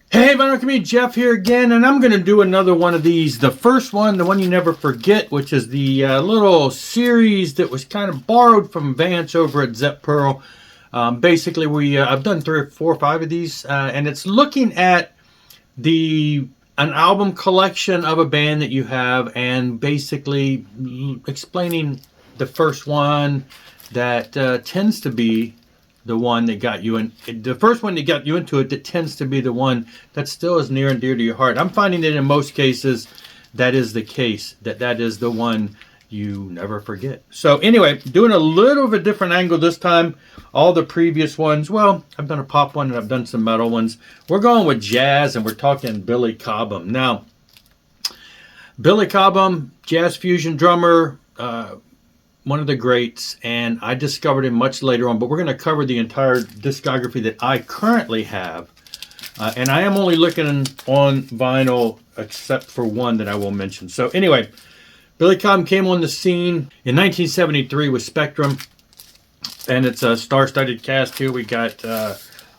Hey, MegaJeff here again, and I'm going to do another one of these. The first one, the one you never forget, which is the little series that was kind of borrowed from Vance over at Zep Pearl. Basically, I've done 3 or 4 or 5 of these, and it's looking at an album collection of a band that you have, and basically explaining the first one that tends to be the one that got you in, the first one that got you into it, that tends to be the one that still is near and dear to your heart. I'm finding that in most cases, that is the case, that is the one you never forget. So anyway, doing a little of a different angle this time. All the previous ones, well, I've done a pop one and I've done some metal ones. We're going with jazz, and we're talking Billy Cobham. Now, Billy Cobham, jazz fusion drummer, one of the greats, and I discovered him much later on, but we're going to cover the entire discography that I currently have. And I am only looking on vinyl except for one that I will mention. So anyway, Billy Cobham came on the scene in 1973 with Spectrum, and it's a star-studded cast here. We got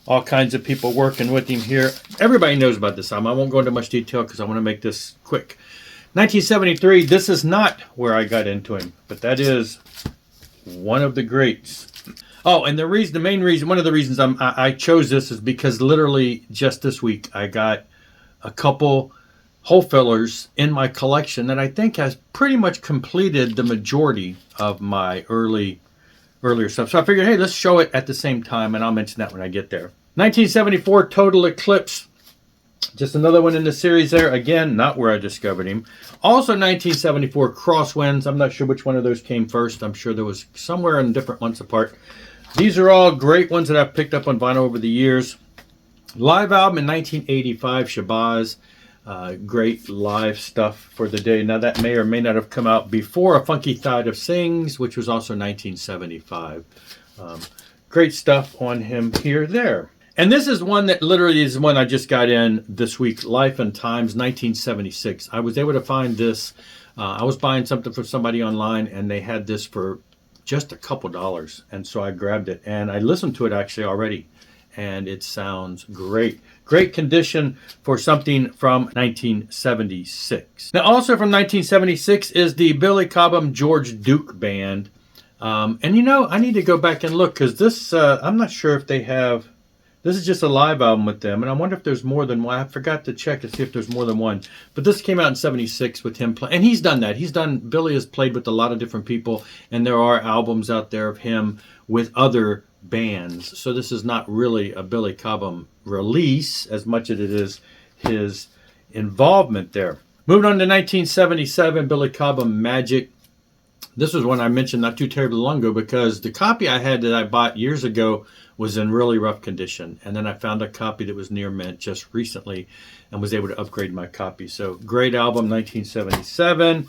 all kinds of people working with him here. Everybody knows about this album. I won't go into much detail because I want to make this quick. 1973, this is not where I got into him, but that is one of the greats. Oh, and the main reason, one of the reasons I chose this is because literally just this week I got a couple hole fillers in my collection that I think has pretty much completed the majority of my earlier stuff. So I figured, hey, let's show it at the same time, and I'll mention that when I get there. 1974, Total Eclipse. Just another one in the series there. Again, not where I discovered him. Also 1974, Crosswinds. I'm not sure which one of those came first. I'm sure there was somewhere in different months apart. These are all great ones that I've picked up on vinyl over the years. Live album in 1985, Shabazz. Great live stuff for the day. Now that may or may not have come out before A Funky Thide of Sings, which was also 1975. Great stuff on him here, there. And this is one that literally is one I just got in this week. Life and Times, 1976. I was able to find this. I was buying something for somebody online, and they had this for just a couple dollars. And so I grabbed it, and I listened to it actually already. And it sounds great. Great condition for something from 1976. Now, also from 1976 is the Billy Cobham George Duke Band. And you know, I need to go back and look, because this, I'm not sure if they have... This is just a live album with them, and I wonder if there's more than one. I forgot to check to see if there's more than one. But this came out in 76 with him playing. And he's done that. Billy has played with a lot of different people, and there are albums out there of him with other bands. So this is not really a Billy Cobham release as much as it is his involvement there. Moving on to 1977, Billy Cobham Magic. This was one I mentioned not too terribly long ago, because the copy I had that I bought years ago was in really rough condition. And then I found a copy that was near mint just recently and was able to upgrade my copy. So great album, 1977.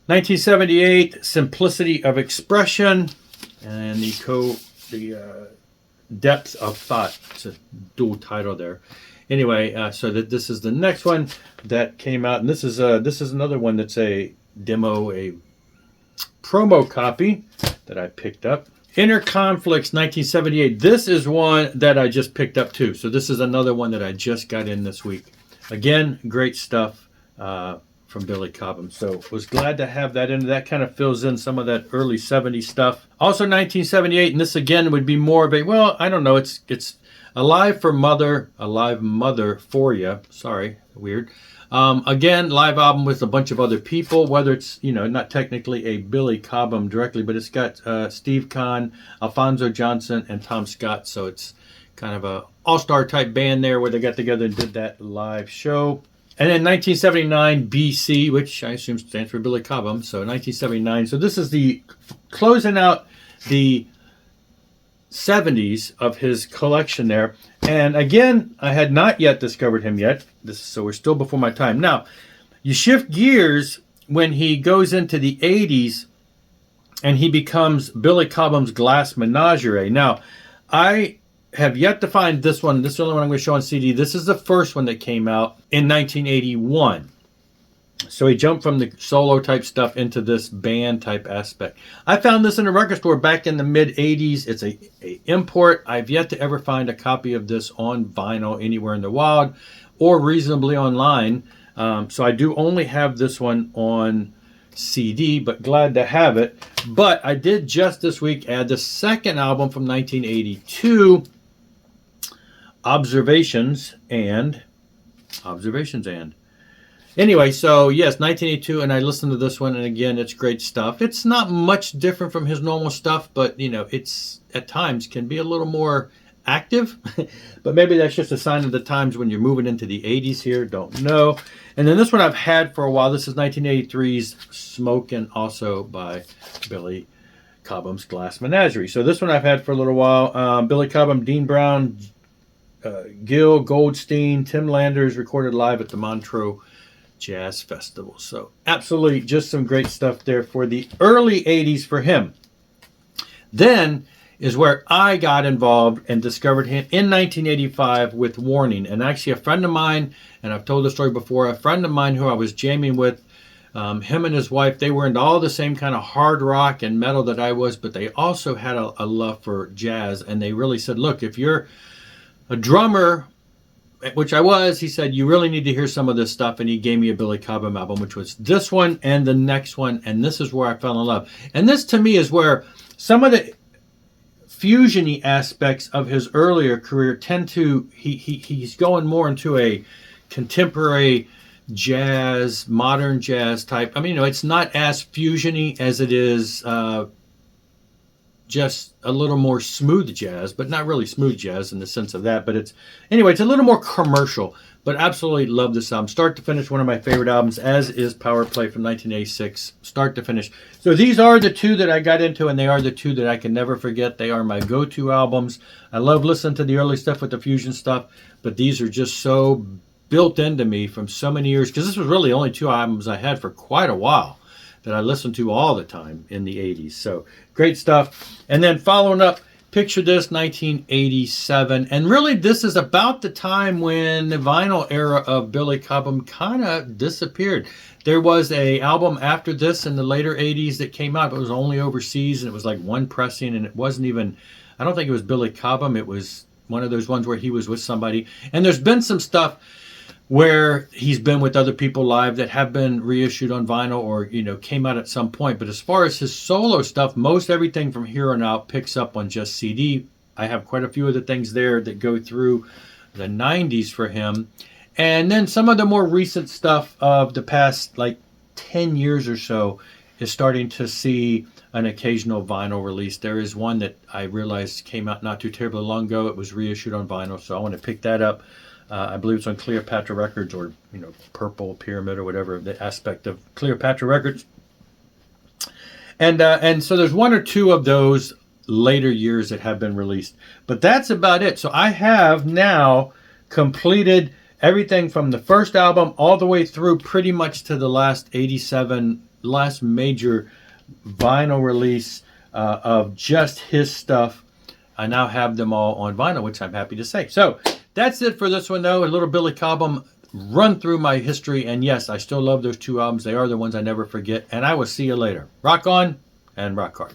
1978, Simplicity of Expression, and the Depth of Thought. It's a dual title there. Anyway, so this is the next one that came out, and this is another one that's a demo, a promo copy that I picked up. Inner Conflicts, 1978. This is one that I just picked up too. So this is another one that I just got in this week. Again, great stuff from Billy Cobham. So was glad to have that in. That kind of fills in some of that early 70s stuff. Also 1978, and this again would be more of a, well, I don't know, it's Alive Mother for You. Sorry, weird. Again, live album with a bunch of other people, whether it's, not technically a Billy Cobham directly, but it's got Steve Kahn, Alfonso Johnson, and Tom Scott. So it's kind of a all-star type band there where they got together and did that live show. And then 1979, BC, which I assume stands for Billy Cobham. So 1979. So this is the closing out the 70s of his collection there. And again, I had not yet discovered him yet. So we're still before my time. Now, you shift gears when he goes into the 80s and he becomes Billy Cobham's Glass Menagerie. Now, I have yet to find this one. This is the only one I'm going to show on CD. This is the first one that came out in 1981. So he jumped from the solo type stuff into this band type aspect. I found this in a record store back in the mid 80s. It's a import. I've yet to ever find a copy of this on vinyl anywhere in the wild or reasonably online. So I do only have this one on CD, but glad to have it. But I did just this week add the second album from 1982, Observations and. Anyway, so yes, 1982, and I listened to this one, and again, it's great stuff. It's not much different from his normal stuff, but, you know, it's at times can be a little more active. But maybe that's just a sign of the times when you're moving into the 80s here. Don't know. And then this one I've had for a while. This is 1983's Smokin', also by Billy Cobham's Glass Menagerie. So this one I've had for a little while. Billy Cobham, Dean Brown, Gil Goldstein, Tim Landers, recorded live at the Montreux Jazz Festival. So absolutely just some great stuff there for the early 80s for him. Then is where I got involved and discovered him in 1985 with Warning. And actually a friend of mine, and I've told the story before, a friend of mine who I was jamming with, him and his wife, they were into all the same kind of hard rock and metal that I was, but they also had a love for jazz. And they really said, look, if you're a drummer, which I was, he said, you really need to hear some of this stuff. And he gave me a Billy Cobham album, which was this one and the next one. And this is where I fell in love. And this to me is where some of the fusion-y aspects of his earlier career tend to, he's going more into a contemporary jazz, modern jazz type. I mean, you know, it's not as fusion-y as it is just a little more smooth jazz, but not really smooth jazz in the sense of that. But it's a little more commercial. But absolutely love this album. Start to finish, one of my favorite albums, as is Power Play from 1986. Start to finish. So these are the two that I got into, and they are the two that I can never forget. They are my go-to albums. I love listening to the early stuff with the fusion stuff, but these are just so built into me from so many years, because this was really only two albums I had for quite a while that I listened to all the time in the 80s. So great stuff. And then following up, picture this, 1987. And really this is about the time when the vinyl era of Billy Cobham kind of disappeared. There was a album after this in the later 80s that came out. It was only overseas, and it was like one pressing, and it wasn't even, I don't think it was Billy Cobham. It was one of those ones where he was with somebody. And there's been some stuff where he's been with other people live that have been reissued on vinyl or, you know, came out at some point. But as far as his solo stuff, most everything from here on out picks up on just CD. I have quite a few of the things there that go through the 90s for him. And then some of the more recent stuff of the past, like 10 years or so, is starting to see an occasional vinyl release. There is one that I realized came out not too terribly long ago. It was reissued on vinyl, so I want to pick that up. I believe it's on Cleopatra Records, or, you know, Purple Pyramid or whatever, the aspect of Cleopatra Records. And so there's one or two of those later years that have been released. But that's about it. So I have now completed everything from the first album all the way through pretty much to the last 87, last major vinyl release of just his stuff. I now have them all on vinyl, which I'm happy to say. So that's it for this one, though. A little Billy Cobham run through my history. And yes, I still love those two albums. They are the ones I never forget. And I will see you later. Rock on and rock hard.